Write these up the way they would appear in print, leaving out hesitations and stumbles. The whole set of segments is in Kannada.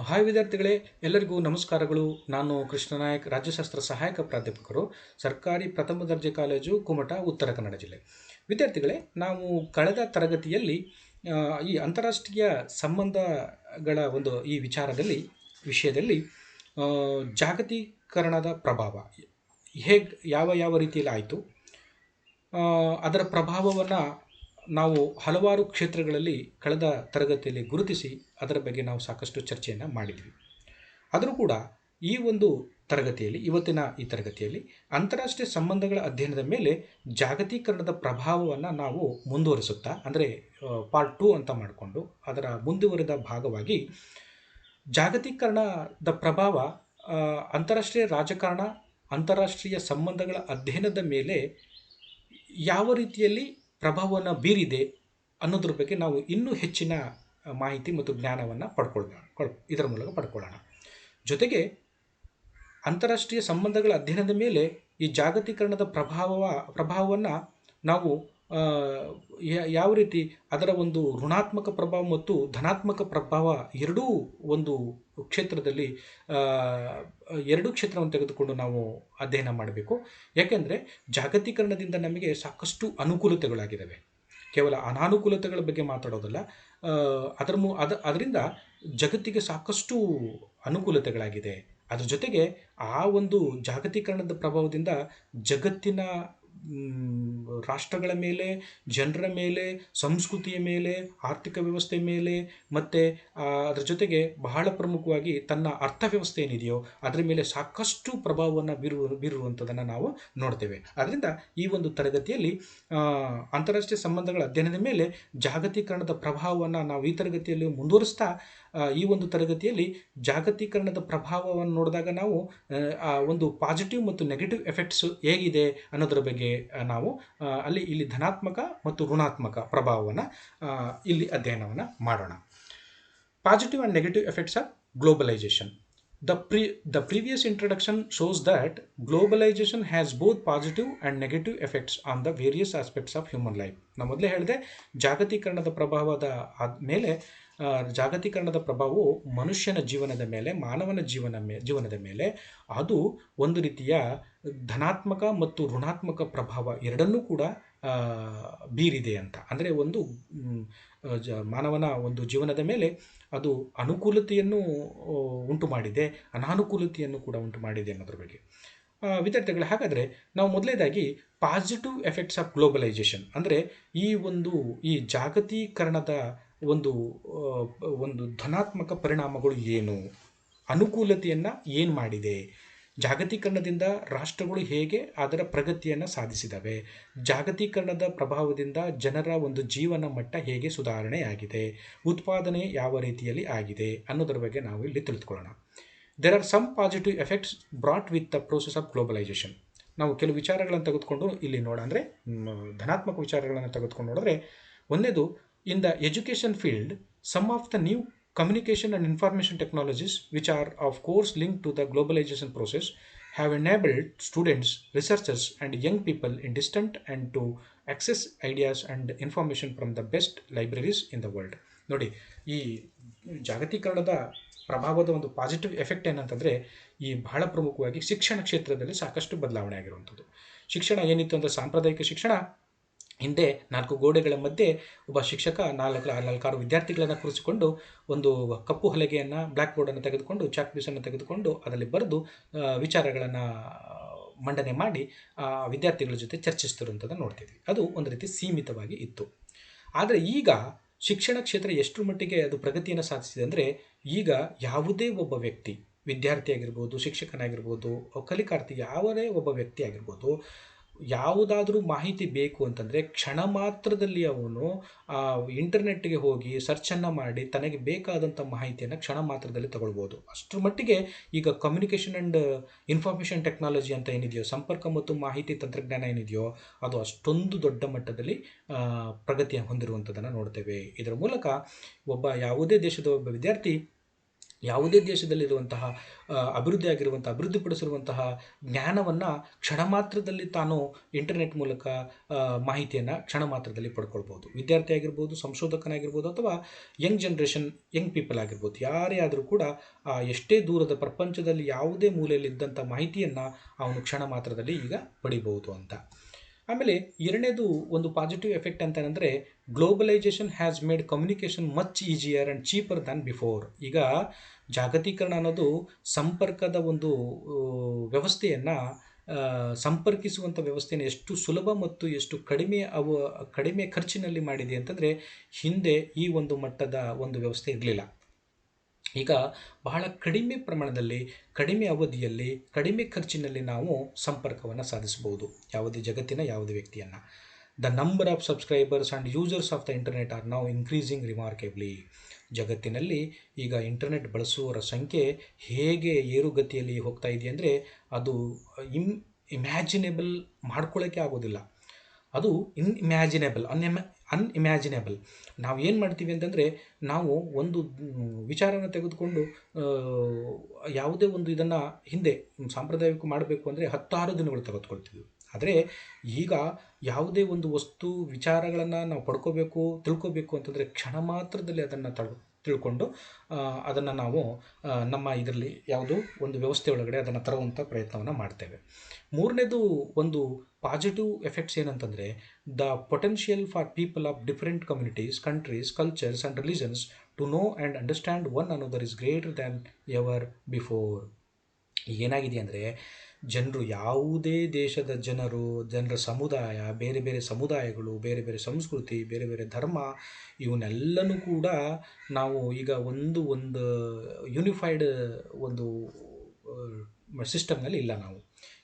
ಹಾಯ್ ವಿದ್ಯಾರ್ಥಿಗಳೇ, ಎಲ್ಲರಿಗೂ ನಮಸ್ಕಾರಗಳು. ನಾನು ಕೃಷ್ಣನಾಯಕ್, ರಾಜ್ಯಶಾಸ್ತ್ರ ಸಹಾಯಕ ಪ್ರಾಧ್ಯಾಪಕರು, ಸರ್ಕಾರಿ ಪ್ರಥಮ ದರ್ಜೆ ಕಾಲೇಜು, ಕುಮಟಾ, ಉತ್ತರ ಕನ್ನಡ ಜಿಲ್ಲೆ. ವಿದ್ಯಾರ್ಥಿಗಳೇ, ನಾವು ಕಳೆದ ತರಗತಿಯಲ್ಲಿ ಈ ಅಂತಾರಾಷ್ಟ್ರೀಯ ಸಂಬಂಧಗಳ ಈ ವಿಷಯದಲ್ಲಿ ಜಾಗತೀಕರಣದ ಪ್ರಭಾವ ಯಾವ ಯಾವ ರೀತಿಯಲ್ಲಿ ಆಯಿತು, ಅದರ ಪ್ರಭಾವವನ್ನು ನಾವು ಹಲವಾರು ಕ್ಷೇತ್ರಗಳಲ್ಲಿ ಕಳೆದ ತರಗತಿಯಲ್ಲಿ ಗುರುತಿಸಿ ಅದರ ಬಗ್ಗೆ ನಾವು ಸಾಕಷ್ಟು ಚರ್ಚೆಯನ್ನು ಮಾಡಿದ್ವಿ. ಆದರೂ ಕೂಡ ಇವತ್ತಿನ ಈ ತರಗತಿಯಲ್ಲಿ ಅಂತಾರಾಷ್ಟ್ರೀಯ ಸಂಬಂಧಗಳ ಅಧ್ಯಯನದ ಮೇಲೆ ಜಾಗತೀಕರಣದ ಪ್ರಭಾವವನ್ನು ನಾವು ಮುಂದುವರಿಸುತ್ತಾ, ಅಂದರೆ ಪಾರ್ಟ್ 2 ಅಂತ ಮಾಡಿಕೊಂಡು ಅದರ ಮುಂದುವರಿದ ಭಾಗವಾಗಿ ಜಾಗತೀಕರಣದ ಪ್ರಭಾವ ಅಂತಾರಾಷ್ಟ್ರೀಯ ರಾಜಕಾರಣ, ಅಂತಾರಾಷ್ಟ್ರೀಯ ಸಂಬಂಧಗಳ ಅಧ್ಯಯನದ ಮೇಲೆ ಯಾವ ರೀತಿಯಲ್ಲಿ ಪ್ರಭಾವವನ್ನು ಬೀರಿದೆ ಅನ್ನೋದ್ರ ಬಗ್ಗೆ ನಾವು ಇನ್ನೂ ಹೆಚ್ಚಿನ ಮಾಹಿತಿ ಮತ್ತು ಜ್ಞಾನವನ್ನು ಇದರ ಮೂಲಕ ಪಡ್ಕೊಳ್ಳೋಣ. ಜೊತೆಗೆ ಅಂತಾರಾಷ್ಟ್ರೀಯ ಸಂಬಂಧಗಳ ಅಧ್ಯಯನದ ಮೇಲೆ ಈ ಜಾಗತೀಕರಣದ ಪ್ರಭಾವವನ್ನು ನಾವು ಯಾವ ರೀತಿ ಅದರ ಒಂದು ಋಣಾತ್ಮಕ ಪ್ರಭಾವ ಮತ್ತು ಧನಾತ್ಮಕ ಪ್ರಭಾವ ಎರಡೂ ಕ್ಷೇತ್ರದಲ್ಲಿ ಎರಡೂ ಕ್ಷೇತ್ರವನ್ನು ತೆಗೆದುಕೊಂಡು ನಾವು ಅಧ್ಯಯನ ಮಾಡಬೇಕು. ಯಾಕೆಂದರೆ ಜಾಗತೀಕರಣದಿಂದ ನಮಗೆ ಸಾಕಷ್ಟು ಅನುಕೂಲತೆಗಳಾಗಿದ್ದಾವೆ, ಕೇವಲ ಅನಾನುಕೂಲತೆಗಳ ಬಗ್ಗೆ ಮಾತಾಡೋದಲ್ಲ. ಅದರಿಂದ ಜಗತ್ತಿಗೆ ಸಾಕಷ್ಟು ಅನುಕೂಲತೆಗಳಾಗಿದೆ. ಅದರ ಜೊತೆಗೆ ಆ ಜಾಗತೀಕರಣದ ಪ್ರಭಾವದಿಂದ ಜಗತ್ತಿನ ರಾಷ್ಟ್ರಗಳ ಮೇಲೆ, ಜನರ ಮೇಲೆ, ಸಂಸ್ಕೃತಿಯ ಮೇಲೆ, ಆರ್ಥಿಕ ವ್ಯವಸ್ಥೆ ಮೇಲೆ, ಮತ್ತು ಅದರ ಜೊತೆಗೆ ಬಹಳ ಪ್ರಮುಖವಾಗಿ ತನ್ನ ಅರ್ಥವ್ಯವಸ್ಥೆ ಏನಿದೆಯೋ ಅದರ ಮೇಲೆ ಸಾಕಷ್ಟು ಪ್ರಭಾವವನ್ನು ಬೀರುವಂಥದ್ದನ್ನು ನಾವು ನೋಡ್ತೇವೆ. ಆದ್ದರಿಂದ ಈ ತರಗತಿಯಲ್ಲಿ ಅಂತಾರಾಷ್ಟ್ರೀಯ ಸಂಬಂಧಗಳ ಅಧ್ಯಯನದ ಮೇಲೆ ಜಾಗತೀಕರಣದ ಪ್ರಭಾವವನ್ನು ನಾವು ಈ ತರಗತಿಯಲ್ಲಿ ಮುಂದುವರಿಸ್ತಾ, ಈ ತರಗತಿಯಲ್ಲಿ ಜಾಗತೀಕರಣದ ಪ್ರಭಾವವನ್ನು ನೋಡಿದಾಗ ನಾವು ಪಾಸಿಟಿವ್ ಮತ್ತು ನೆಗೆಟಿವ್ ಎಫೆಕ್ಟ್ಸ್ ಹೇಗಿದೆ ಅನ್ನೋದರ ಬಗ್ಗೆ ನಾವು ಇಲ್ಲಿ ಧನಾತ್ಮಕ ಮತ್ತು ಋಣಾತ್ಮಕ ಪ್ರಭಾವವನ್ನು ಇಲ್ಲಿ ಅಧ್ಯಯನವನ್ನು ಮಾಡೋಣ. Positive and negative effects of globalisation. The previous introduction shows that globalization has both positive and negative effects on the various aspects of human life. ನಾನು ಮೊದಲೇ ಹೇಳಿದೆ, ಜಾಗತೀಕರಣದ ಪ್ರಭಾವವು ಮನುಷ್ಯನ ಜೀವನದ ಮೇಲೆ, ಮಾನವನ ಜೀವನದ ಮೇಲೆ ಅದು ಒಂದು ರೀತಿಯ ಧನಾತ್ಮಕ ಮತ್ತು ಋಣಾತ್ಮಕ ಪ್ರಭಾವ ಎರಡನ್ನೂ ಕೂಡ ಬೀರಿದೆ ಅಂತ. ಅಂದರೆ ಮಾನವನ ಜೀವನದ ಮೇಲೆ ಅದು ಅನುಕೂಲತೆಯನ್ನು ಉಂಟು ಮಾಡಿದೆ, ಅನಾನುಕೂಲತೆಯನ್ನು ಕೂಡ ಉಂಟು ಮಾಡಿದೆ ಅನ್ನೋದ್ರ ಬಗ್ಗೆ. ವಿದ್ಯಾರ್ಥಿಗಳು, ಹಾಗಾದರೆ ನಾವು ಮೊದಲನೇದಾಗಿ ಪಾಸಿಟಿವ್ ಎಫೆಕ್ಟ್ಸ್ ಆಫ್ ಗ್ಲೋಬಲೈಸೇಷನ್ ಅಂದರೆ ಈ ಜಾಗತೀಕರಣದ ಧನಾತ್ಮಕ ಪರಿಣಾಮಗಳು ಏನು, ಅನುಕೂಲತೆಯನ್ನು ಏನು ಮಾಡಿದೆ, ಜಾಗತೀಕರಣದಿಂದ ರಾಷ್ಟ್ರಗಳು ಹೇಗೆ ಅದರ ಪ್ರಗತಿಯನ್ನು ಸಾಧಿಸಿದವೆ, ಜಾಗತೀಕರಣದ ಪ್ರಭಾವದಿಂದ ಜನರ ಜೀವನ ಮಟ್ಟ ಹೇಗೆ ಸುಧಾರಣೆಯಾಗಿದೆ, ಉತ್ಪಾದನೆ ಯಾವ ರೀತಿಯಲ್ಲಿ ಆಗಿದೆ ಅನ್ನೋದರ ಬಗ್ಗೆ ನಾವು ಇಲ್ಲಿ ತಿಳಿದುಕೊಳ್ಳೋಣ. There are some positive effects brought with the process of globalisation. ನಾವು ಕೆಲವು ವಿಚಾರಗಳನ್ನು ತೆಗೆದುಕೊಂಡು ಇಲ್ಲಿ ಅಂದರೆ ಧನಾತ್ಮಕ ವಿಚಾರಗಳನ್ನು ತೆಗೆದುಕೊಂಡು ನೋಡಿದ್ರೆ, ಒಂದೇದು, in the education field, some of the new communication and information technologies which are of course linked to the globalization process have enabled students, researchers and young people in distant and to access ideas and information from the best libraries in the world. ನೋಡಿ, ಈ ಜಾಗತೀಕರಣದ ಪ್ರಭಾವದ ಪಾಸಿಟಿವ್ ಎಫೆಕ್ಟ್ ಏನಂತಂದರೆ, ಈ ಬಹಳ ಪ್ರಮುಖವಾಗಿ ಶಿಕ್ಷಣ ಕ್ಷೇತ್ರದಲ್ಲಿ ಸಾಕಷ್ಟು ಬದಲಾವಣೆ ಆಗಿರುವಂಥದ್ದು. ಶಿಕ್ಷಣ ಏನಿತ್ತು ಅಂದರೆ, ಸಾಂಪ್ರದಾಯಿಕ ಶಿಕ್ಷಣ ಹಿಂದೆ 4 ಗೋಡೆಗಳ ಮಧ್ಯೆ ಒಬ್ಬ ಶಿಕ್ಷಕ 4-6 ವಿದ್ಯಾರ್ಥಿಗಳನ್ನು ಕೂರಿಸಿಕೊಂಡು ಕಪ್ಪು ಹಲಗೆಯನ್ನು, ಬ್ಲ್ಯಾಕ್ ಬೋರ್ಡನ್ನು ತೆಗೆದುಕೊಂಡು, ಚಾಕ್ ಪೀಸನ್ನು ತೆಗೆದುಕೊಂಡು ಅದರಲ್ಲಿ ಬರೆದು ವಿಚಾರಗಳನ್ನು ಮಂಡನೆ ಮಾಡಿ ವಿದ್ಯಾರ್ಥಿಗಳ ಜೊತೆ ಚರ್ಚಿಸ್ತಿರುವಂಥದ್ದನ್ನು ನೋಡ್ತಿದ್ವಿ. ಅದು ಒಂದು ರೀತಿ ಸೀಮಿತವಾಗಿ ಇತ್ತು. ಆದರೆ ಈಗ ಶಿಕ್ಷಣ ಕ್ಷೇತ್ರ ಎಷ್ಟರ ಮಟ್ಟಿಗೆ ಅದು ಪ್ರಗತಿಯನ್ನು ಸಾಧಿಸಿದೆ ಅಂದರೆ, ಈಗ ಯಾವುದೇ ಒಬ್ಬ ವ್ಯಕ್ತಿ, ವಿದ್ಯಾರ್ಥಿ ಆಗಿರ್ಬೋದು, ಶಿಕ್ಷಕನಾಗಿರ್ಬೋದು, ಕಲಿಕಾರ್ಥಿ, ಯಾವುದೇ ಒಬ್ಬ ವ್ಯಕ್ತಿ ಆಗಿರ್ಬೋದು, ಯಾವುದಾದ್ರೂ ಮಾಹಿತಿ ಬೇಕು ಅಂತಂದರೆ ಕ್ಷಣ ಮಾತ್ರದಲ್ಲಿ ಅವನು ಇಂಟರ್ನೆಟ್ಗೆ ಹೋಗಿ ಸರ್ಚನ್ನು ಮಾಡಿ ತನಗೆ ಬೇಕಾದಂಥ ಮಾಹಿತಿಯನ್ನು ಕ್ಷಣ ಮಾತ್ರದಲ್ಲಿ ತಗೊಳ್ಬೋದು. ಅಷ್ಟರ ಮಟ್ಟಿಗೆ ಈಗ ಕಮ್ಯುನಿಕೇಷನ್ ಆ್ಯಂಡ್ ಇನ್ಫಾರ್ಮೇಷನ್ ಟೆಕ್ನಾಲಜಿ ಅಂತ ಏನಿದೆಯೋ, ಸಂಪರ್ಕ ಮತ್ತು ಮಾಹಿತಿ ತಂತ್ರಜ್ಞಾನ ಏನಿದೆಯೋ, ಅದು ಅಷ್ಟೊಂದು ದೊಡ್ಡ ಮಟ್ಟದಲ್ಲಿ ಪ್ರಗತಿಯನ್ನು ಹೊಂದಿರುವಂಥದ್ದನ್ನು ನೋಡ್ತೇವೆ. ಇದರ ಮೂಲಕ ಯಾವುದೇ ದೇಶದ ಒಬ್ಬ ವಿದ್ಯಾರ್ಥಿ ಯಾವುದೇ ದೇಶದಲ್ಲಿರುವಂತಹ ಅಭಿವೃದ್ಧಿ ಆಗಿರುವಂತಹ ಅಭಿವೃದ್ಧಿಪಡಿಸಿರುವಂತಹ ಜ್ಞಾನವನ್ನು ಕ್ಷಣ ಮಾತ್ರದಲ್ಲಿ ತಾನು ಇಂಟರ್ನೆಟ್ ಮೂಲಕ ಮಾಹಿತಿಯನ್ನು ಕ್ಷಣ ಮಾತ್ರದಲ್ಲಿ ಪಡ್ಕೊಳ್ಬೋದು. ವಿದ್ಯಾರ್ಥಿ ಆಗಿರ್ಬೋದು, ಸಂಶೋಧಕನಾಗಿರ್ಬೋದು, ಅಥವಾ ಯಂಗ್ ಜನ್ರೇಷನ್, ಯಂಗ್ ಪೀಪಲ್ ಆಗಿರ್ಬೋದು, ಯಾರೇ ಆದರೂ ಕೂಡ ಎಷ್ಟೇ ದೂರದ ಪ್ರಪಂಚದಲ್ಲಿ ಯಾವುದೇ ಮೂಲೆಯಲ್ಲಿದ್ದಂಥ ಮಾಹಿತಿಯನ್ನು ಅವನು ಕ್ಷಣ ಮಾತ್ರದಲ್ಲಿ ಈಗ ಪಡಿಬೋದು ಅಂತ. ಆಮೇಲೆ ಎರಡನೇದು ಒಂದು ಪಾಸಿಟಿವ್ ಎಫೆಕ್ಟ್ ಅಂತಂದರೆ, globalisation has made communication much easier and cheaper than before. ಈಗ ಜಾಗತೀಕರಣ ಅನ್ನೋದು ಸಂಪರ್ಕದ ಒಂದು ವ್ಯವಸ್ಥೆಯನ್ನು, ಸಂಪರ್ಕಿಸುವಂಥ ವ್ಯವಸ್ಥೆಯನ್ನು ಎಷ್ಟು ಸುಲಭ ಮತ್ತು ಎಷ್ಟು ಕಡಿಮೆ ಖರ್ಚಿನಲ್ಲಿ ಮಾಡಿದೆ ಅಂತಂದರೆ, ಹಿಂದೆ ಈ ಒಂದು ಮಟ್ಟದ ಒಂದು ವ್ಯವಸ್ಥೆ ಇರಲಿಲ್ಲ. ಈಗ ಬಹಳ ಕಡಿಮೆ ಪ್ರಮಾಣದಲ್ಲಿ, ಕಡಿಮೆ ಅವಧಿಯಲ್ಲಿ, ಕಡಿಮೆ ಖರ್ಚಿನಲ್ಲಿ ನಾವು ಸಂಪರ್ಕವನ್ನು ಸಾಧಿಸಬಹುದು ಯಾವುದೇ ಜಗತ್ತಿನ ಯಾವುದೇ ವ್ಯಕ್ತಿಯನ್ನು. The number of subscribers and users of the internet are now increasing remarkably. ಜಗತ್ತಿನಲ್ಲಿ ಈಗ ಇಂಟರ್ನೆಟ್ ಬಳಸುವವರ ಸಂಖ್ಯೆ ಹೇಗೆ ಏರುಗತಿಯಲ್ಲಿ ಹೋಗ್ತಾ ಇದೆ ಅಂದರೆ, ಅದು ಇಮ್ಯಾಜಿನೇಬಲ್ ಮಾಡ್ಕೊಳ್ಳೋಕ್ಕೆ ಆಗೋದಿಲ್ಲ. ಅದು ಅನ್ಇಮ್ಯಾಜಿನೇಬಲ್. ನಾವು ಏನು ಮಾಡ್ತೀವಿ ಅಂತಂದರೆ, ನಾವು ಒಂದು ವಿಚಾರನ ತೆಗೆದುಕೊಂಡು ಯಾವುದೇ ಒಂದು ಇದನ್ನು ಹಿಂದೆ ಸಾಂಪ್ರದಾಯಿಕ ಮಾಡಬೇಕು ಅಂದರೆ 16 ದಿನಗಳು ತೆಗೆದುಕೊಳ್ತೀವಿ. ಆದರೆ ಈಗ ಯಾವುದೇ ಒಂದು ವಸ್ತು ವಿಚಾರಗಳನ್ನು ನಾವು ತಿಳ್ಕೋಬೇಕು ಅಂತಂದರೆ ಕ್ಷಣ ಮಾತ್ರದಲ್ಲಿ ಅದನ್ನು ತಿಳ್ಕೊಂಡು ಅದನ್ನು ನಾವು ನಮ್ಮ ಇದರಲ್ಲಿ ಯಾವುದೋ ಒಂದು ವ್ಯವಸ್ಥೆ ಒಳಗಡೆ ಅದನ್ನು ತರುವಂಥ ಪ್ರಯತ್ನವನ್ನು ಮಾಡ್ತೇವೆ. ಮೂರನೇದು ಒಂದು ಪಾಸಿಟಿವ್ ಎಫೆಕ್ಟ್ಸ್ ಏನಂತಂದರೆ, the potential for people of different communities, countries, cultures and religions to know and understand one another is greater than ever before. ಏನಾಗಿದೆ ಅಂದರೆ, ಯಾವುದೇ ದೇಶದ ಜನರ ಸಮುದಾಯ, ಬೇರೆ ಬೇರೆ ಸಮುದಾಯಗಳು, ಬೇರೆ ಬೇರೆ ಸಂಸ್ಕೃತಿ, ಬೇರೆ ಬೇರೆ ಧರ್ಮ, ಇವನ್ನೆಲ್ಲನೂ ಕೂಡ ನಾವು ಈಗ ಒಂದು ಯೂನಿಫೈಡ್ ಒಂದು ಸಿಸ್ಟಮ್ನಲ್ಲಿ ಇಲ್ಲ. ನಾವು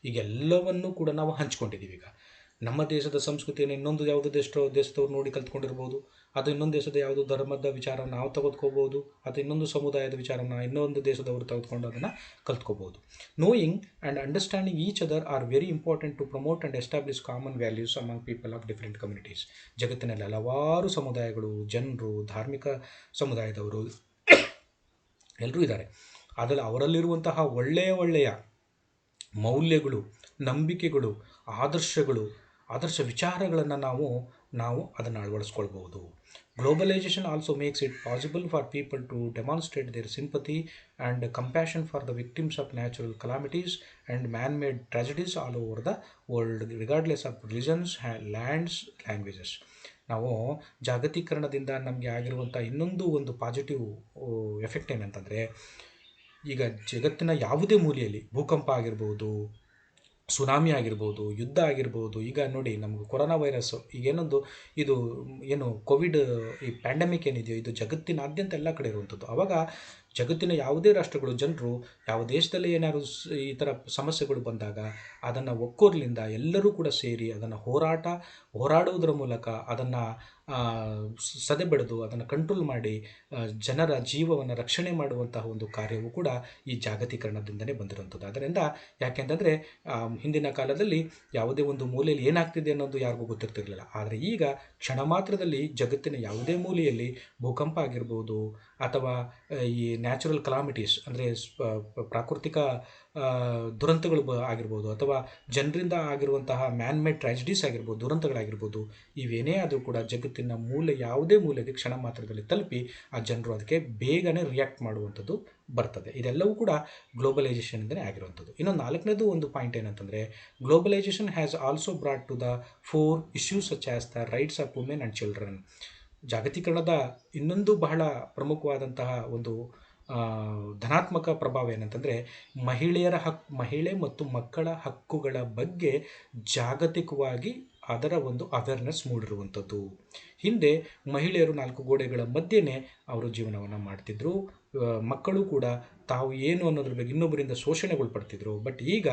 ಈಗ ಎಲ್ಲವನ್ನೂ ಕೂಡ ನಾವು ಹಂಚ್ಕೊಂಡಿದ್ದೀವಿ. ಈಗ ನಮ್ಮ ದೇಶದ ಸಂಸ್ಕೃತಿಯನ್ನು ಇನ್ನೊಂದು ಯಾವುದೋ ದೇಶದವ್ರು ನೋಡಿ ಕಲ್ತ್ಕೊಂಡಿರ್ಬೋದು, ಅದು ಇನ್ನೊಂದು ದೇಶದ ಯಾವುದೋ ಧರ್ಮದ ವಿಚಾರ ನಾವು ತೆಗೆದುಕೋಬೋದು, ಅದು ಇನ್ನೊಂದು ಸಮುದಾಯದ ವಿಚಾರನ ಇನ್ನೊಂದು ದೇಶದವರು ತೆಗೆದುಕೊಂಡು ಅದನ್ನು ಕಲ್ತ್ಕೋಬೋದು. Knowing and understanding each other are very important to promote and establish common values among people of different communities. ಜಗತ್ತಿನಲ್ಲಿ ಹಲವಾರು ಸಮುದಾಯಗಳು, ಜನರು, ಧಾರ್ಮಿಕ ಸಮುದಾಯದವರು ಎಲ್ಲರೂ ಇದ್ದಾರೆ. ಅದರಲ್ಲಿ ಅವರಲ್ಲಿರುವಂತಹ ಒಳ್ಳೆಯ ಮೌಲ್ಯಗಳು, ನಂಬಿಕೆಗಳು, ಆದರ್ಶ ವಿಚಾರಗಳನ್ನು ನಾವು ಅದನ್ನು ಅಳವಡಿಸ್ಕೊಳ್ಬೋದು. Globalisation also makes it possible for people to demonstrate their sympathy and compassion for the victims of natural calamities and man made tragedies all over the world, regardless of religions, lands, languages. ನಾವು ಜಾಗತೀಕರಣದಿಂದ ನಮಗೆ ಆಗಿರುವಂಥ ಇನ್ನೊಂದು ಒಂದು ಪಾಸಿಟಿವ್ ಎಫೆಕ್ಟ್ ಏನಂತಂದರೆ, ಈಗ ಜಗತ್ತಿನ ಯಾವುದೇ ಮೂಲೆಯಲ್ಲಿ ಭೂಕಂಪ ಆಗಿರ್ಬೋದು, ಸುನಾಮಿ ಆಗಿರ್ಬೋದು, ಯುದ್ಧ ಆಗಿರ್ಬೋದು, ಈಗ ನೋಡಿ ನಮಗೆ ಕೊರೋನಾ ವೈರಸ್ಸು ಇದು ಕೋವಿಡ್, ಈ ಪ್ಯಾಂಡಮಿಕ್ ಏನಿದೆಯೋ ಇದು ಜಗತ್ತಿನಾದ್ಯಂತ ಎಲ್ಲ ಕಡೆ ಇರುವಂಥದ್ದು. ಆವಾಗ ಜಗತ್ತಿನ ಯಾವುದೇ ರಾಷ್ಟ್ರಗಳು, ಜನರು ಯಾವ ದೇಶದಲ್ಲಿ ಏನಾದ್ರು ಈ ಥರ ಸಮಸ್ಯೆಗಳು ಬಂದಾಗ ಅದನ್ನು ಒಕ್ಕೊರಲಿಂದ ಎಲ್ಲರೂ ಕೂಡ ಸೇರಿ ಅದನ್ನು ಹೋರಾಡುವುದರ ಮೂಲಕ ಅದನ್ನು ಸದೆಬಡಿದು ಅದನ್ನು ಕಂಟ್ರೋಲ್ ಮಾಡಿ ಜನರ ಜೀವವನ್ನು ರಕ್ಷಣೆ ಮಾಡುವಂತಹ ಒಂದು ಕಾರ್ಯವು ಕೂಡ ಈ ಜಾಗತೀಕರಣದಿಂದಲೇ ಬಂದಿರುವಂಥದ್ದು. ಅದರಿಂದ ಯಾಕೆಂತಂದರೆ ಹಿಂದಿನ ಕಾಲದಲ್ಲಿ ಯಾವುದೇ ಒಂದು ಮೂಲೆಯಲ್ಲಿ ಏನಾಗ್ತಿದೆ ಅನ್ನೋದು ಯಾರಿಗೂ ಗೊತ್ತಿರ್ತಿರಲಿಲ್ಲ. ಆದರೆ ಈಗ ಕ್ಷಣ ಮಾತ್ರದಲ್ಲಿ ಜಗತ್ತಿನ ಯಾವುದೇ ಮೂಲೆಯಲ್ಲಿ ಭೂಕಂಪ ಆಗಿರ್ಬೋದು, ಅಥವಾ ಈ ನ್ಯಾಚುರಲ್ ಕಲಾಮಿಟೀಸ್ ಅಂದರೆ ಪ್ರಾಕೃತಿಕ ದುರಂತಗಳು ಆಗಿರ್ಬೋದು, ಅಥವಾ ಜನರಿಂದ ಆಗಿರುವಂತಹ ಮ್ಯಾನ್ ಮೇಡ್ ಟ್ರಾಜಿಡೀಸ್ ಆಗಿರ್ಬೋದು, ದುರಂತಗಳಾಗಿರ್ಬೋದು, ಇವೇನೇ ಆದರೂ ಕೂಡ ಜಗತ್ತಿನ ಯಾವುದೇ ಮೂಲೆಗೆ ಕ್ಷಣ ಮಾತ್ರದಲ್ಲಿ ತಲುಪಿ ಆ ಜನರು ಅದಕ್ಕೆ ಬೇಗನೆ ರಿಯಾಕ್ಟ್ ಮಾಡುವಂಥದ್ದು ಬರ್ತದೆ. ಇದೆಲ್ಲವೂ ಕೂಡ ಗ್ಲೋಬಲೈಜೇಷನ್ನಿಂದಲೇ ಆಗಿರುವಂಥದ್ದು. ಇನ್ನು ನಾಲ್ಕನೇದು ಒಂದು ಪಾಯಿಂಟ್ ಏನಂತಂದರೆ, globalisation has also brought to the fore issues such as the rights of women and children. ಜಾಗತೀಕರಣದ ಇನ್ನೊಂದು ಬಹಳ ಪ್ರಮುಖವಾದಂತಹ ಒಂದು ಧನಾತ್ಮಕ ಪ್ರಭಾವ ಏನಂತಂದರೆ, ಮಹಿಳೆ ಮತ್ತು ಮಕ್ಕಳ ಹಕ್ಕುಗಳ ಬಗ್ಗೆ ಜಾಗತಿಕವಾಗಿ ಅದರ ಒಂದು ಅವೇರ್ನೆಸ್ ಮೂಡಿರುವಂಥದ್ದು. ಹಿಂದೆ ಮಹಿಳೆಯರು 4 ಗೋಡೆಗಳ ಮಧ್ಯೆನೇ ಅವರು ಜೀವನವನ್ನು ಮಾಡ್ತಿದ್ರು. ಮಕ್ಕಳು ಕೂಡ ತಾವು ಏನು ಅನ್ನೋದ್ರ ಬಗ್ಗೆ ಇನ್ನೊಬ್ಬರಿಂದ ಶೋಷಣೆಗೊಳ್ಪಡ್ತಿದ್ರು. ಬಟ್ ಈಗ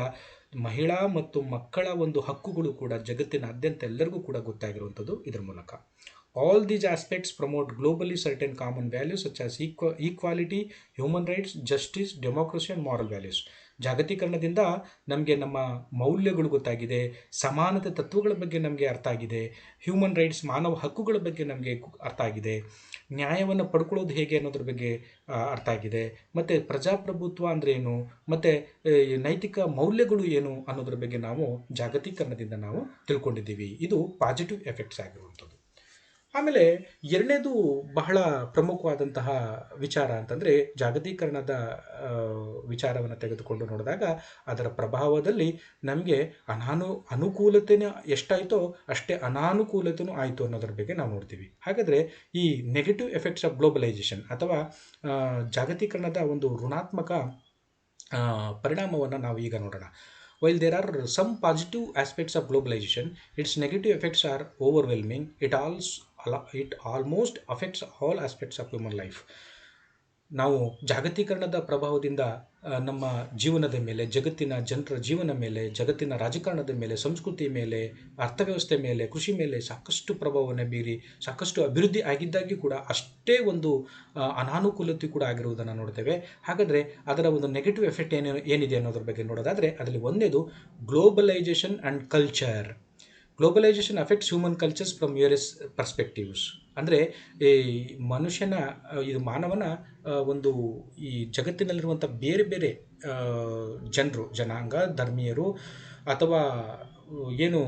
ಮಹಿಳಾ ಮತ್ತು ಮಕ್ಕಳ ಒಂದು ಹಕ್ಕುಗಳು ಕೂಡ ಜಗತ್ತಿನಾದ್ಯಂತ ಎಲ್ಲರಿಗೂ ಕೂಡ ಗೊತ್ತಾಗಿರುವಂಥದ್ದು ಇದರ ಮೂಲಕ. All these aspects promote globally certain common values such as equality, human rights, justice, democracy and moral values. ಜಾಗತೀಕರಣದಿಂದ ನಮಗೆ ನಮ್ಮ ಮೌಲ್ಯಗಳು ಗೊತ್ತಾಗಿದೆ, ಸಮಾನತೆ ತತ್ವಗಳ ಬಗ್ಗೆ ನಮಗೆ ಅರ್ಥ ಆಗಿದೆ, ಹ್ಯೂಮನ್ ರೈಟ್ಸ್ ಮಾನವ ಹಕ್ಕುಗಳ ಬಗ್ಗೆ ನಮಗೆ ಅರ್ಥ ಆಗಿದೆ, ನ್ಯಾಯವನ್ನು ಪಡ್ಕೊಳ್ಳೋದು ಹೇಗೆ ಅನ್ನೋದ್ರ ಬಗ್ಗೆ ಅರ್ಥ ಆಗಿದೆ, ಮತ್ತು ಪ್ರಜಾಪ್ರಭುತ್ವ ಅಂದರೆ ಏನು, ಮತ್ತು ನೈತಿಕ ಮೌಲ್ಯಗಳು ಏನು ಅನ್ನೋದ್ರ ಬಗ್ಗೆ ನಾವು ಜಾಗತೀಕರಣದಿಂದ ನಾವು ತಿಳ್ಕೊಂಡಿದ್ದೀವಿ. ಇದು ಪಾಸಿಟಿವ್ ಎಫೆಕ್ಟ್ಸ್ ಆಗಿರುವಂಥದ್ದು. ಆಮೇಲೆ ಎರಡನೇದು ಬಹಳ ಪ್ರಮುಖವಾದಂತಹ ವಿಚಾರ ಅಂತಂದರೆ ಜಾಗತೀಕರಣದ ವಿಚಾರವನ್ನು ತೆಗೆದುಕೊಂಡು ನೋಡಿದಾಗ ಅದರ ಪ್ರಭಾವದಲ್ಲಿ ನಮಗೆ ಅನುಕೂಲತೆಯೂ ಎಷ್ಟಾಯಿತೋ ಅಷ್ಟೇ ಅನಾನುಕೂಲತೆಯೂ ಆಯಿತು ಅನ್ನೋದ್ರ ಬಗ್ಗೆ ನಾವು ನೋಡ್ತೀವಿ. ಹಾಗಾದರೆ ಈ ನೆಗೆಟಿವ್ ಎಫೆಕ್ಟ್ಸ್ ಆಫ್ ಗ್ಲೋಬಲೈಸೇಷನ್ ಅಥವಾ ಜಾಗತೀಕರಣದ ಒಂದು ಋಣಾತ್ಮಕ ಪರಿಣಾಮವನ್ನು ನಾವು ಈಗ ನೋಡೋಣ. While there are some positive aspects of globalization, its negative effects are overwhelming. It almost affects all aspects of human life. ನಾವು ಜಾಗತೀಕರಣದ ಪ್ರಭಾವದಿಂದ ನಮ್ಮ ಜೀವನದ ಮೇಲೆ, ಜಗತ್ತಿನ ಜನರ ಜೀವನ ಮೇಲೆ, ಜಗತ್ತಿನ ರಾಜಕಾರಣದ ಮೇಲೆ, ಸಂಸ್ಕೃತಿ ಮೇಲೆ, ಅರ್ಥವ್ಯವಸ್ಥೆ ಮೇಲೆ, ಕೃಷಿ ಮೇಲೆ ಸಾಕಷ್ಟು ಪ್ರಭಾವವನ್ನು ಬೀರಿ ಸಾಕಷ್ಟು ಅಭಿವೃದ್ಧಿ ಆಗಿದ್ದಾಗ್ಯೂ ಕೂಡ ಅಷ್ಟೇ ಒಂದು ಅನಾನುಕೂಲತೆ ಕೂಡ ಆಗಿರುವುದನ್ನು ನೋಡ್ತೇವೆ. ಹಾಗಾದರೆ ಅದರ ಒಂದು ನೆಗೆಟಿವ್ ಎಫೆಕ್ಟ್ ಏನಿದೆ ಅನ್ನೋದ್ರ ಬಗ್ಗೆ ನೋಡೋದಾದರೆ ಅದರಲ್ಲಿ ಒಂದೇದು globalisation and culture. Globalisation affects human cultures from various perspectives. ಅಂದರೆ ಈ ಮನುಷ್ಯನ ಇದು ಮಾನವನ ಒಂದು ಈ ಜಗತ್ತಿನಲ್ಲಿರುವಂಥ ಬೇರೆ ಬೇರೆ ಜನರು, ಜನಾಂಗ, ಧರ್ಮೀಯರು ಅಥವಾ ಏನು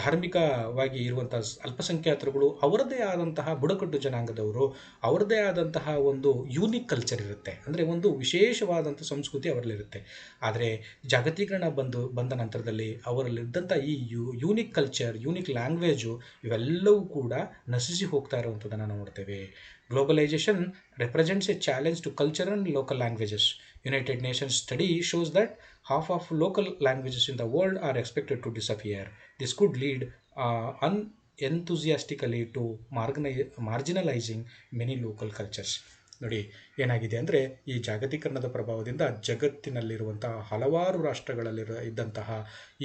ಧಾರ್ಮಿಕವಾಗಿ ಇರುವಂಥ ಅಲ್ಪಸಂಖ್ಯಾತರುಗಳು, ಅವರದೇ ಆದಂತಹ ಬುಡಕಟ್ಟು ಜನಾಂಗದವರು, ಅವರದೇ ಆದಂತಹ ಒಂದು ಯೂನಿಕ್ ಕಲ್ಚರ್ ಇರುತ್ತೆ. ಅಂದರೆ ಒಂದು ವಿಶೇಷವಾದಂಥ ಸಂಸ್ಕೃತಿ ಅವರಲ್ಲಿರುತ್ತೆ. ಆದರೆ ಜಾಗತೀಕರಣ ಬಂದ ನಂತರದಲ್ಲಿ ಅವರಲ್ಲಿದ್ದಂಥ ಈ ಯೂನಿಕ್ ಕಲ್ಚರ್, ಯೂನಿಕ್ ಲ್ಯಾಂಗ್ವೇಜು ಇವೆಲ್ಲವೂ ಕೂಡ ನಶಿಸಿ ಹೋಗ್ತಾ ಇರುವಂಥದ್ದನ್ನು ನಾವು ನೋಡ್ತೇವೆ. Globalization represents a challenge to culture and local languages. United Nations study shows that half of local languages in the world are expected to disappear. This could lead unenthusiastically to marginalizing many local cultures. ನೋಡಿ ಏನಾಗಿದೆ ಅಂದರೆ ಈ ಜಾಗತೀಕರಣದ ಪ್ರಭಾವದಿಂದ ಜಗತ್ತಿನಲ್ಲಿರುವಂಥ ಹಲವಾರು ರಾಷ್ಟ್ರಗಳಲ್ಲಿ ಇದ್ದಂತಹ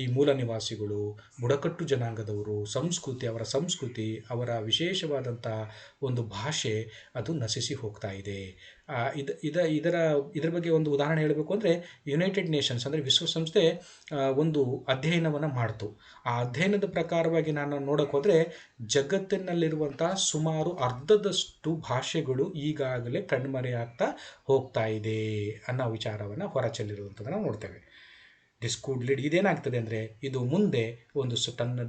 ಈ ಮೂಲ ನಿವಾಸಿಗಳು, ಬುಡಕಟ್ಟು ಜನಾಂಗದವರು, ಅವರ ಸಂಸ್ಕೃತಿ, ಅವರ ವಿಶೇಷವಾದಂಥ ಒಂದು ಭಾಷೆ ಅದು ನಶಿಸಿ ಹೋಗ್ತಾ ಇದೆ. ಇದರ ಬಗ್ಗೆ ಒಂದು ಉದಾಹರಣೆ ಹೇಳಬೇಕು ಅಂದರೆ ಯುನೈಟೆಡ್ ನೇಷನ್ಸ್ ಅಂದರೆ ವಿಶ್ವಸಂಸ್ಥೆ ಒಂದು ಅಧ್ಯಯನವನ್ನು ಮಾಡ್ತು. ಆ ಅಧ್ಯಯನದ ಪ್ರಕಾರವಾಗಿ ನಾನು ನೋಡೋಕೆ ಹೋದರೆ ಜಗತ್ತಿನಲ್ಲಿರುವಂಥ ಸುಮಾರು ಅರ್ಧದಷ್ಟು ಭಾಷೆಗಳು ಈಗಾಗಲೇ ಕಣ್ಮರೆಯಾಗ್ತಾ ಹೋಗ್ತಾ ಇದೆ ಅನ್ನೋ ವಿಚಾರವನ್ನು ಹೊರಚೆಲ್ಲಿರುವಂಥದ್ದನ್ನು ನಾವು ನೋಡ್ತೇವೆ. ಇದೇನಾಗ್ತದೆ ಅಂದರೆ ಇದು ಮುಂದೆ ಒಂದು ತನ್ನ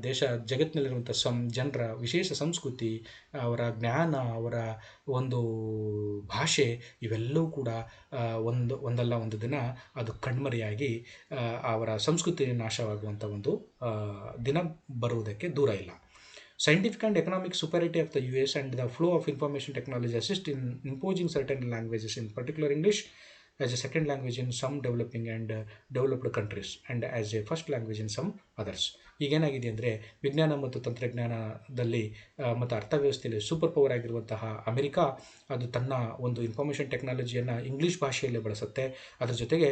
ಜಗತ್ತಿನಲ್ಲಿರುವಂಥ ಜನರ ವಿಶೇಷ ಸಂಸ್ಕೃತಿ, ಅವರ ಜ್ಞಾನ, ಅವರ ಒಂದು ಭಾಷೆ ಇವೆಲ್ಲವೂ ಕೂಡ ಒಂದಲ್ಲ ಒಂದು ದಿನ ಅದು ಕಣ್ಮರೆಯಾಗಿ ಅವರ ಸಂಸ್ಕೃತಿ ನಾಶವಾಗುವಂಥ ಒಂದು ದಿನ ಬರುವುದಕ್ಕೆ ದೂರ ಇಲ್ಲ. Scientific and economic superiority of the US and the flow of information technology assist in imposing certain languages, in particular English, as a second language in some developing and developed countries and as a first language in some others. ಈಗೇನಾಗಿದೆ ಅಂದರೆ ವಿಜ್ಞಾನ ಮತ್ತು ತಂತ್ರಜ್ಞಾನದಲ್ಲಿ ಮತ್ತು ಅರ್ಥವ್ಯವಸ್ಥೆಯಲ್ಲಿ ಸೂಪರ್ ಪವರ್ ಆಗಿರುವಂತಹ ಅಮೆರಿಕಾ ಅದು ತನ್ನ ಒಂದು ಇನ್ಫಾರ್ಮೇಷನ್ ಟೆಕ್ನಾಲಜಿಯನ್ನು ಇಂಗ್ಲೀಷ್ ಭಾಷೆಯಲ್ಲೇ ಬಳಸುತ್ತೆ. ಅದರ ಜೊತೆಗೆ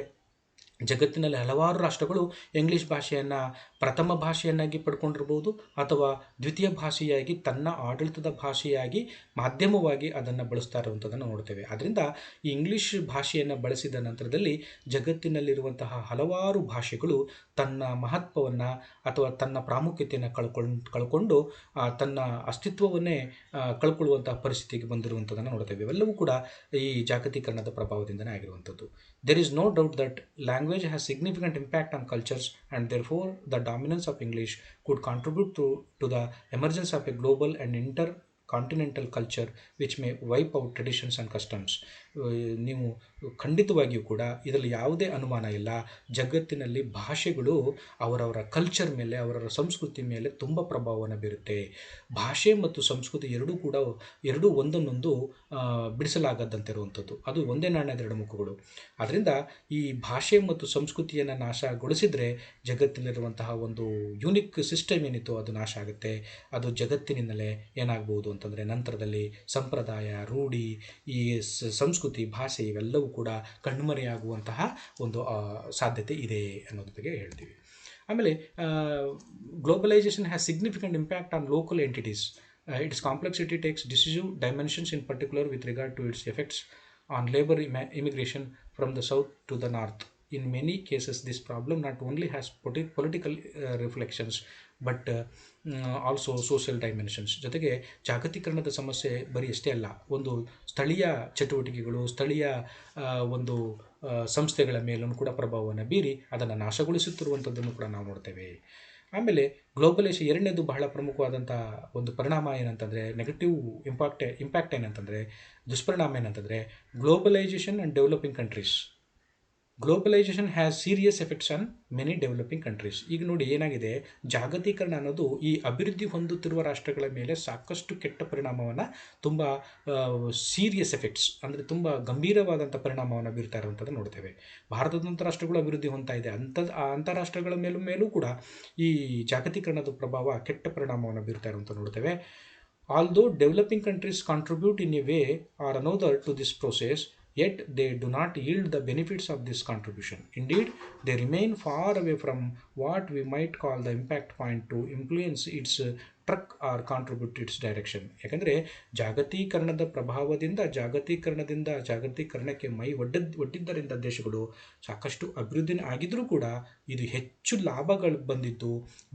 ಜಗತ್ತಿನಲ್ಲಿ ಹಲವಾರು ರಾಷ್ಟ್ರಗಳು ಇಂಗ್ಲೀಷ್ ಭಾಷೆಯನ್ನು ಪ್ರಥಮ ಭಾಷೆಯನ್ನಾಗಿ ಪಡ್ಕೊಂಡಿರ್ಬೋದು ಅಥವಾ ದ್ವಿತೀಯ ಭಾಷೆಯಾಗಿ ತನ್ನ ಆಡಳಿತದ ಭಾಷೆಯಾಗಿ ಮಾಧ್ಯಮವಾಗಿ ಅದನ್ನು ಬಳಸ್ತಾ ಇರುವಂಥದ್ದನ್ನು ನೋಡ್ತೇವೆ. ಆದ್ದರಿಂದ ಈ ಇಂಗ್ಲೀಷ್ ಭಾಷೆಯನ್ನು ಬಳಸಿದ ನಂತರದಲ್ಲಿ ಜಗತ್ತಿನಲ್ಲಿರುವಂತಹ ಹಲವಾರು ಭಾಷೆಗಳು ತನ್ನ ಮಹತ್ವವನ್ನು ಅಥವಾ ತನ್ನ ಪ್ರಾಮುಖ್ಯತೆಯನ್ನು ಕಳ್ಕೊಂಡು ತನ್ನ ಅಸ್ತಿತ್ವವನ್ನೇ ಕಳ್ಕೊಳ್ಳುವಂತಹ ಪರಿಸ್ಥಿತಿಗೆ ಬಂದಿರುವಂಥದ್ದನ್ನು ನೋಡ್ತೇವೆ. ಇವೆಲ್ಲವೂ ಕೂಡ ಈ ಜಾಗತೀಕರಣದ ಪ್ರಭಾವದಿಂದನೇ ಆಗಿರುವಂಥದ್ದು. There is no doubt that language has significant impact on cultures and therefore the dominance of English could contribute to the emergence of a global and intercontinental culture which may wipe out traditions and customs. ನೀವು ಖಂಡಿತವಾಗಿಯೂ ಕೂಡ ಇದರಲ್ಲಿ ಯಾವುದೇ ಅನುಮಾನ ಇಲ್ಲ, ಜಗತ್ತಿನಲ್ಲಿ ಭಾಷೆಗಳು ಅವರವರ ಕಲ್ಚರ್ ಮೇಲೆ, ಅವರವರ ಸಂಸ್ಕೃತಿ ಮೇಲೆ ತುಂಬ ಪ್ರಭಾವವನ್ನು ಬೀರುತ್ತೆ. ಭಾಷೆ ಮತ್ತು ಸಂಸ್ಕೃತಿ ಎರಡೂ ಒಂದನ್ನೊಂದು ಬಿಡಿಸಲಾಗದಂತಿರುವಂಥದ್ದು. ಅದು ಒಂದೇ ನಾಣ್ಯದ ಎರಡು ಮುಖಗಳು. ಆದ್ದರಿಂದ ಈ ಭಾಷೆ ಮತ್ತು ಸಂಸ್ಕೃತಿಯನ್ನು ನಾಶಗೊಳಿಸಿದರೆ ಜಗತ್ತಿನಲ್ಲಿರುವಂತಹ ಒಂದು ಯೂನಿಕ್ ಸಿಸ್ಟಮ್ ಏನಿತ್ತು ಅದು ನಾಶ ಆಗುತ್ತೆ. ಅದು ಜಗತ್ತಿನಿಂದಲೇ ಏನಾಗ್ಬೋದು ಅಂತಂದರೆ ನಂತರದಲ್ಲಿ ಸಂಪ್ರದಾಯ, ರೂಢಿ, ಈ ಸಂಸ್ಕೃತಿ, ಭಾಷೆ ಇವೆಲ್ಲವೂ ಕೂಡ ಕಣ್ಮರೆಯಾಗುವಂತಹ ಒಂದು ಸಾಧ್ಯತೆ ಇದೆ ಅನ್ನೋದ್ರ ಬಗ್ಗೆ ಹೇಳ್ತೀವಿ. ಆಮೇಲೆ globalisation has significant impact on local entities. It's complexity takes decisive dimensions in particular with regard to its effects on labor immigration from the south to the north. in many cases this problem not only has political reflections but also social dimensions. ಜೊತೆಗೆ ಜಾಗತೀಕರಣದ ಸಮಸ್ಯೆ ಬರೀ ಅಷ್ಟೇ ಅಲ್ಲ, ಒಂದು ಸ್ಥಳೀಯ ಚಟುವಟಿಕೆಗಳು, ಸ್ಥಳೀಯ ಒಂದು ಸಂಸ್ಥೆಗಳ ಮೇಲೂ ಕೂಡ ಪ್ರಭಾವವನ್ನು ಬೀರಿ ಅದನ್ನು ನಾಶಗೊಳಿಸುತ್ತಿರುವಂಥದ್ದನ್ನು ಕೂಡ ನಾವು ನೋಡ್ತೇವೆ. ಆಮೇಲೆ ಗ್ಲೋಬಲೈಸೇಷನ್ ಎರಡನೇದು ಬಹಳ ಪ್ರಮುಖವಾದಂಥ ಒಂದು ಪರಿಣಾಮ ಏನಂತಂದರೆ, ನೆಗೆಟಿವ್ ಇಂಪ್ಯಾಕ್ಟ್ ಏನಂತಂದರೆ, ದುಷ್ಪರಿಣಾಮ ಏನಂತಂದರೆ, globalisation and developing countries. Globalisation has serious effects on many developing countries. ಈಗ ನೋಡಿ ಏನಾಗಿದೆ, ಜಾಗತೀಕರಣ ಅನ್ನೋದು ಈ ಅಭಿವೃದ್ಧಿ ಹೊಂದುತ್ತಿರುವ ರಾಷ್ಟ್ರಗಳ ಮೇಲೆ ಸಾಕಷ್ಟು ಕೆಟ್ಟ ಪರಿಣಾಮವನ್ನು, ತುಂಬ ಸೀರಿಯಸ್ ಎಫೆಕ್ಟ್ಸ್ ಅಂದರೆ ತುಂಬ ಗಂಭೀರವಾದಂಥ ಪರಿಣಾಮವನ್ನು ಬೀರ್ತಾ ಇರುವಂಥದ್ದು ನೋಡ್ತೇವೆ. ಭಾರತದಂಥ ರಾಷ್ಟ್ರಗಳು ಅಭಿವೃದ್ಧಿ ಹೊಂದ್ತಾ ಇದೆ, ಅಂಥ ರಾಷ್ಟ್ರಗಳ ಮೇಲೂ ಕೂಡ ಈ ಜಾಗತೀಕರಣದ ಪ್ರಭಾವ ಕೆಟ್ಟ ಪರಿಣಾಮವನ್ನು ಬೀರ್ತಾ ಇರುವಂಥ ನೋಡ್ತೇವೆ. Although developing countries contribute in a way or another to this process, yet they do not yield the benefits of this contribution. Indeed, they remain far away from what we might call the impact point to influence its track or contribute its direction. ಯಾಕಂದರೆ ಜಾಗತೀಕರಣದ ಪ್ರಭಾವದಿಂದ, ಜಾಗತೀಕರಣಕ್ಕೆ ಮೈ ಒಡ್ಡಿದ್ದರಿಂದ ದೇಶಗಳು ಸಾಕಷ್ಟು ಅಭಿವೃದ್ಧಿ ಆಗಿದ್ದರೂ ಕೂಡ ಇದು ಹೆಚ್ಚು ಲಾಭಗಳು ಬಂದಿದ್ದು,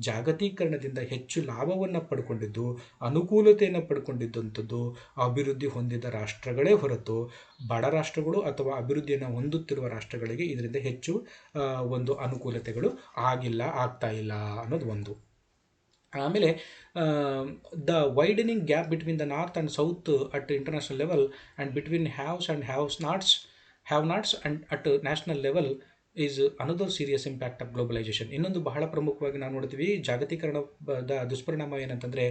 ಜಾಗತೀಕರಣದಿಂದ ಹೆಚ್ಚು ಲಾಭವನ್ನು ಪಡ್ಕೊಂಡಿದ್ದು, ಅನುಕೂಲತೆಯನ್ನು ಪಡ್ಕೊಂಡಿದ್ದಂಥದ್ದು ಅಭಿವೃದ್ಧಿ ಹೊಂದಿದ ರಾಷ್ಟ್ರಗಳೇ ಹೊರತು ಬಡ ರಾಷ್ಟ್ರಗಳು ಅಥವಾ ಅಭಿವೃದ್ಧಿಯನ್ನು ಹೊಂದುತ್ತಿರುವ ರಾಷ್ಟ್ರಗಳಿಗೆ ಇದರಿಂದ ಹೆಚ್ಚು ಒಂದು ಅನುಕೂಲತೆಗಳು ಆಗ್ತಾ ಇಲ್ಲ ಅನ್ನೋದು ಒಂದು. ಆಮೇಲೆ the widening gap between the north and south at international level and between haves and have knots and at national level is another serious impact of globalisation. ಇನ್ನೊಂದು ಬಹಳ ಪ್ರಮುಖವಾಗಿ ನಾವು ನೋಡ್ತೀವಿ ಜಾಗತೀಕರಣದ ದುಷ್ಪರಿಣಾಮ ಏನಂತಂದರೆ,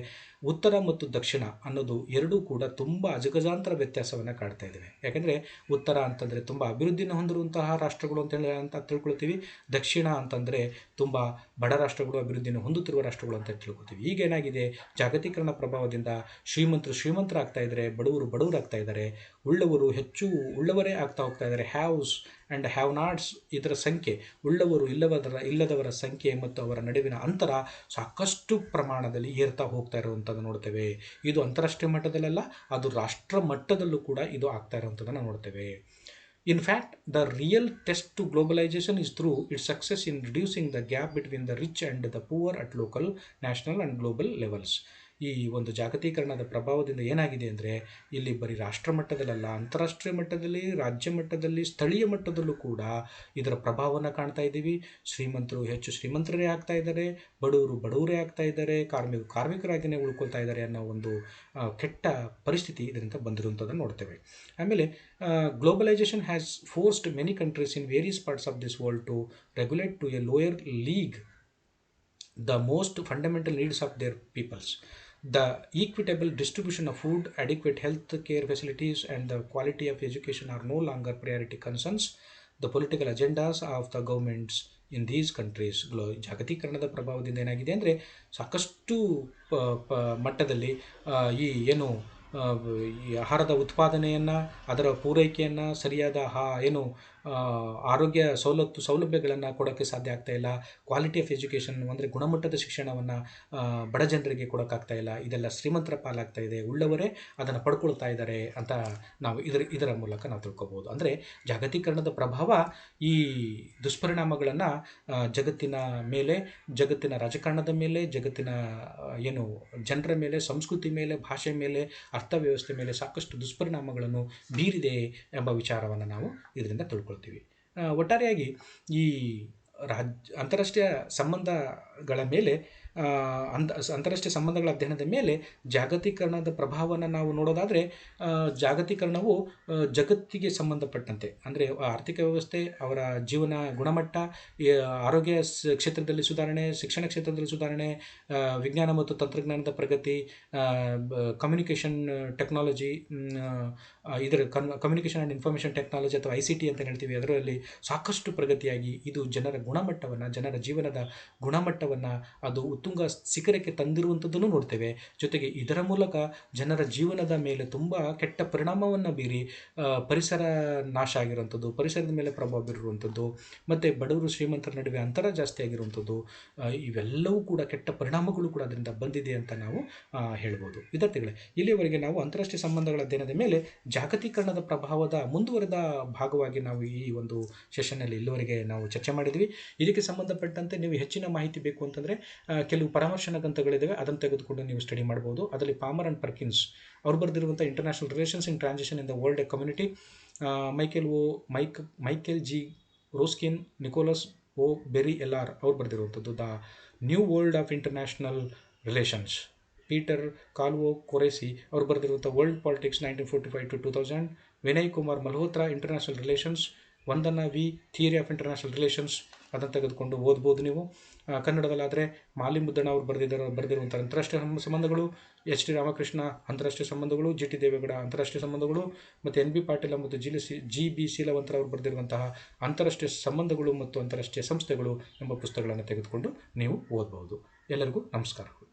ಉತ್ತರ ಮತ್ತು ದಕ್ಷಿಣ ಅನ್ನೋದು ಎರಡೂ ಕೂಡ ತುಂಬ ಅಜಗಜಾಂತರ ವ್ಯತ್ಯಾಸವನ್ನು ಕಾಡ್ತಾ ಇದ್ದೇವೆ. ಯಾಕೆಂದರೆ ಉತ್ತರ ಅಂತಂದರೆ ತುಂಬ ಅಭಿವೃದ್ಧಿಯನ್ನು ಹೊಂದಿರುವಂತಹ ರಾಷ್ಟ್ರಗಳು ಅಂತ ತಿಳ್ಕೊಳ್ತೀವಿ, ದಕ್ಷಿಣ ಅಂತಂದರೆ ತುಂಬ ಬಡ ರಾಷ್ಟ್ರಗಳು, ಅಭಿವೃದ್ಧಿಯನ್ನು ಹೊಂದುತ್ತಿರುವ ರಾಷ್ಟ್ರಗಳು ಅಂತ ತಿಳ್ಕೊಳ್ತೀವಿ. ಈಗೇನಾಗಿದೆ, ಜಾಗತೀಕರಣ ಪ್ರಭಾವದಿಂದ ಶ್ರೀಮಂತರಾಗ್ತಾ ಇದ್ದಾರೆ, ಬಡವರಾಗ್ತಾ ಇದ್ದಾರೆ, ಉಳ್ಳವರು ಹೆಚ್ಚು ಉಳ್ಳವರೇ ಆಗ್ತಾ ಹೋಗ್ತಾ ಇದ್ದಾರೆ. ಹ್ಯಾವ್ಸ್ ಆ್ಯಂಡ್ ಹ್ಯಾವ್ ನಾಟ್ಸ್ ಇದರ ಸಂಖ್ಯೆ, ಉಳ್ಳವರು ಇಲ್ಲದವರ ಸಂಖ್ಯೆ ಮತ್ತು ಅವರ ನಡುವಿನ ಅಂತರ ಸಾಕಷ್ಟು ಪ್ರಮಾಣದಲ್ಲಿ ಏರ್ತಾ ಹೋಗ್ತಾ ಇರುವಂಥದ್ದು ನೋಡ್ತೇವೆ. ಇದು ಅಂತಾರಾಷ್ಟ್ರೀಯ ಮಟ್ಟದಲ್ಲ, ಅದು ರಾಷ್ಟ್ರ ಮಟ್ಟದಲ್ಲೂ ಕೂಡ ಇದು ಆಗ್ತಾ ಇರುವಂಥದ್ದನ್ನು ನೋಡ್ತೇವೆ. In fact the real test to globalisation is through its success in reducing the gap between the rich and the poor at local, national and global levels. ಈ ಒಂದು ಜಾಗತೀಕರಣದ ಪ್ರಭಾವದಿಂದ ಏನಾಗಿದೆ ಅಂದರೆ, ಇಲ್ಲಿ ಬರೀ ರಾಷ್ಟ್ರ ಮಟ್ಟದಲ್ಲ, ಅಂತಾರಾಷ್ಟ್ರೀಯ ಮಟ್ಟದಲ್ಲಿ, ರಾಜ್ಯ ಮಟ್ಟದಲ್ಲಿ, ಸ್ಥಳೀಯ ಮಟ್ಟದಲ್ಲೂ ಕೂಡ ಇದರ ಪ್ರಭಾವವನ್ನು ಕಾಣ್ತಾ ಇದ್ದೀವಿ. ಶ್ರೀಮಂತರು ಹೆಚ್ಚು ಶ್ರೀಮಂತರೇ ಆಗ್ತಾ ಇದ್ದಾರೆ, ಬಡವರೇ ಆಗ್ತಾ ಇದ್ದಾರೆ, ಕಾರ್ಮಿಕರಾಗಿಯೇ ಉಳ್ಕೊಳ್ತಾ ಇದ್ದಾರೆ ಅನ್ನೋ ಒಂದು ಕೆಟ್ಟ ಪರಿಸ್ಥಿತಿ ಇದರಿಂದ ಬಂದಿರುವಂಥದ್ದನ್ನು ನೋಡ್ತೇವೆ. ಆಮೇಲೆ globalisation has forced many countries in various parts of this world to regulate to a lower league the most fundamental needs of their peoples. The equitable distribution of food, adequate health care facilities, and the quality of education are no longer priority concerns. The political agendas of the governments in these countries. ಜಾಗತೀಕರಣದ ಪ್ರಭಾವದಿಂದ ಏನಾಗಿದೆ ಅಂದರೆ, ಸಾಕಷ್ಟು ಮಟ್ಟದಲ್ಲಿ ಈ ಈ ಆಹಾರದ ಉತ್ಪಾದನೆಯನ್ನು, ಅದರ ಪೂರೈಕೆಯನ್ನು, ಸರಿಯಾದ ಆರೋಗ್ಯ ಸೌಲಭ್ಯಗಳನ್ನು ಕೊಡೋಕ್ಕೆ ಸಾಧ್ಯ ಆಗ್ತಾ ಇಲ್ಲ. ಕ್ವಾಲಿಟಿ ಆಫ್ ಎಜುಕೇಷನ್ ಅಂದರೆ ಗುಣಮಟ್ಟದ ಶಿಕ್ಷಣವನ್ನು ಬಡ ಜನರಿಗೆ ಕೊಡೋಕ್ಕಾಗ್ತಾ ಇಲ್ಲ. ಇದೆಲ್ಲ ಶ್ರೀಮಂತರ ಪಾಲಾಗ್ತಾ ಇದೆ, ಉಳ್ಳವರೇ ಅದನ್ನು ಪಡ್ಕೊಳ್ತಾ ಇದ್ದಾರೆ ಅಂತ ನಾವು ಇದರ ಮೂಲಕ ನಾವು ತಿಳ್ಕೊಬೋದು. ಅಂದರೆ ಜಾಗತೀಕರಣದ ಪ್ರಭಾವ ಈ ದುಷ್ಪರಿಣಾಮಗಳನ್ನು ಜಗತ್ತಿನ ಮೇಲೆ, ಜಗತ್ತಿನ ರಾಜಕಾರಣದ ಮೇಲೆ, ಜಗತ್ತಿನ ಜನರ ಮೇಲೆ, ಸಂಸ್ಕೃತಿ ಮೇಲೆ, ಭಾಷೆ ಮೇಲೆ, ಅರ್ಥವ್ಯವಸ್ಥೆ ಮೇಲೆ ಸಾಕಷ್ಟು ದುಷ್ಪರಿಣಾಮಗಳನ್ನು ಬೀರಿದೆ ಎಂಬ ವಿಚಾರವನ್ನು ನಾವು ಇದರಿಂದ ತಿಳ್ಕೊಳ್ತೀವಿ. ಒಟ್ಟಾರೆಯಾಗಿ ಈ ಅಂತಾರಾಷ್ಟ್ರೀಯ ಸಂಬಂಧಗಳ ಮೇಲೆ, ಅಂತಾರಾಷ್ಟ್ರೀಯ ಸಂಬಂಧಗಳ ಅಧ್ಯಯನದ ಮೇಲೆ ಜಾಗತೀಕರಣದ ಪ್ರಭಾವವನ್ನು ನಾವು ನೋಡೋದಾದರೆ, ಜಾಗತೀಕರಣವು ಜಗತ್ತಿಗೆ ಸಂಬಂಧಪಟ್ಟಂತೆ ಅಂದರೆ ಆರ್ಥಿಕ ವ್ಯವಸ್ಥೆ, ಅವರ ಜೀವನ ಗುಣಮಟ್ಟ, ಆರೋಗ್ಯ ಕ್ಷೇತ್ರದಲ್ಲಿ ಸುಧಾರಣೆ, ಶಿಕ್ಷಣ ಕ್ಷೇತ್ರದಲ್ಲಿ ಸುಧಾರಣೆ, ವಿಜ್ಞಾನ ಮತ್ತು ತಂತ್ರಜ್ಞಾನದ ಪ್ರಗತಿ, ಕಮ್ಯುನಿಕೇಷನ್ ಟೆಕ್ನಾಲಜಿ, ಇದರ ಕಮ್ಯುನಿಕೇಷನ್ ಆ್ಯಂಡ್ ಇನ್ಫಾರ್ಮೇಷನ್ ಟೆಕ್ನಾಲಜಿ ಅಥವಾ ICT ಅಂತ ಹೇಳ್ತೀವಿ, ಅದರಲ್ಲಿ ಸಾಕಷ್ಟು ಪ್ರಗತಿಯಾಗಿ ಇದು ಜನರ ಜೀವನದ ಗುಣಮಟ್ಟವನ್ನು ಅದು ಉತ್ತುಂಗ ಶಿಖರಕ್ಕೆ ತಂದಿರುವಂಥದ್ದನ್ನು ನೋಡ್ತೇವೆ. ಜೊತೆಗೆ ಇದರ ಮೂಲಕ ಜನರ ಜೀವನದ ಮೇಲೆ ತುಂಬ ಕೆಟ್ಟ ಪರಿಣಾಮವನ್ನು ಬೀರಿ ಪರಿಸರ ನಾಶ ಆಗಿರುವಂಥದ್ದು, ಪರಿಸರದ ಮೇಲೆ ಪ್ರಭಾವ ಬೀರುವಂಥದ್ದು, ಮತ್ತು ಬಡವರು ಶ್ರೀಮಂತರ ನಡುವೆ ಅಂತರ ಜಾಸ್ತಿ ಆಗಿರುವಂಥದ್ದು, ಇವೆಲ್ಲವೂ ಕೂಡ ಕೆಟ್ಟ ಪರಿಣಾಮಗಳು ಕೂಡ ಅದರಿಂದ ಬಂದಿದೆ ಅಂತ ನಾವು ಹೇಳ್ಬೋದು. ವಿದ್ಯಾರ್ಥಿಗಳೇ, ಇಲ್ಲಿಯವರೆಗೆ ನಾವು ಅಂತಾರಾಷ್ಟ್ರೀಯ ಸಂಬಂಧಗಳ ಅಧ್ಯಯನದ ಮೇಲೆ ಜಾಗತೀಕರಣದ ಪ್ರಭಾವದ ಮುಂದುವರೆದ ಭಾಗವಾಗಿ ನಾವು ಈ ಒಂದು ಸೆಷನ್ನಲ್ಲಿ ಇಲ್ಲಿವರೆಗೆ ನಾವು ಚರ್ಚೆ ಮಾಡಿದ್ವಿ. ಇದಕ್ಕೆ ಸಂಬಂಧಪಟ್ಟಂತೆ ನೀವು ಹೆಚ್ಚಿನ ಮಾಹಿತಿ ಬೇಕು ಅಂತಂದರೆ ಕೆಲವು ಪರಾಮರ್ಶನ ಗ್ರಂಥಗಳಿದ್ದಾವೆ, ಅದನ್ನು ತೆಗೆದುಕೊಂಡು ನೀವು ಸ್ಟಡಿ ಮಾಡ್ಬೋದು. ಅದರಲ್ಲಿ ಪಾಮರ್ ಆ್ಯಂಡ್ ಪರ್ಕಿನ್ಸ್ ಅವರು ಬರೆದಿರುವಂಥ international relations in transition in the world community, Michael G Roskin, Nicholas O Berry L R ಅವ್ರು ಬರೆದಿರುವಂಥದ್ದು the new world of international relations, Peter Calvocoressi ಅವರು ಬರೆದಿರುವಂಥ world politics 1945 to 2000, Vinay Kumar Malhotra international relations, Vandana V theory of international relations, ಅದನ್ನು ತೆಗೆದುಕೊಂಡು ಓದ್ಬೋದು ನೀವು. ಕನ್ನಡದಲ್ಲಾದರೆ ಮಾಲಿ ಮುದ್ದಣ್ಣ ಅವರು ಬರೆದಿರುವಂಥ ಅಂತಾರಾಷ್ಟ್ರೀಯ ಸಂಬಂಧಗಳು, ಎಚ್ ಟಿ ರಾಮಕೃಷ್ಣ ಅಂತಾರಾಷ್ಟ್ರೀಯ ಸಂಬಂಧಗಳು, ಜಿ ಟಿ ದೇವೇಗೌಡ ಅಂತಾರಾಷ್ಟ್ರೀಯ ಸಂಬಂಧಗಳು, ಮತ್ತು ಎನ್ ಬಿ ಪಾಟೀಲ ಮತ್ತು ಜಿ ಬಿ ಶೀಲವಂತರ ಅವರು ಬರೆದಿರುವಂತಹ ಅಂತಾರಾಷ್ಟ್ರೀಯ ಸಂಬಂಧಗಳು ಮತ್ತು ಅಂತಾರಾಷ್ಟ್ರೀಯ ಸಂಸ್ಥೆಗಳು ಎಂಬ ಪುಸ್ತಕಗಳನ್ನು ತೆಗೆದುಕೊಂಡು ನೀವು ಓದಬಹುದು. ಎಲ್ಲರಿಗೂ ನಮಸ್ಕಾರಗಳು.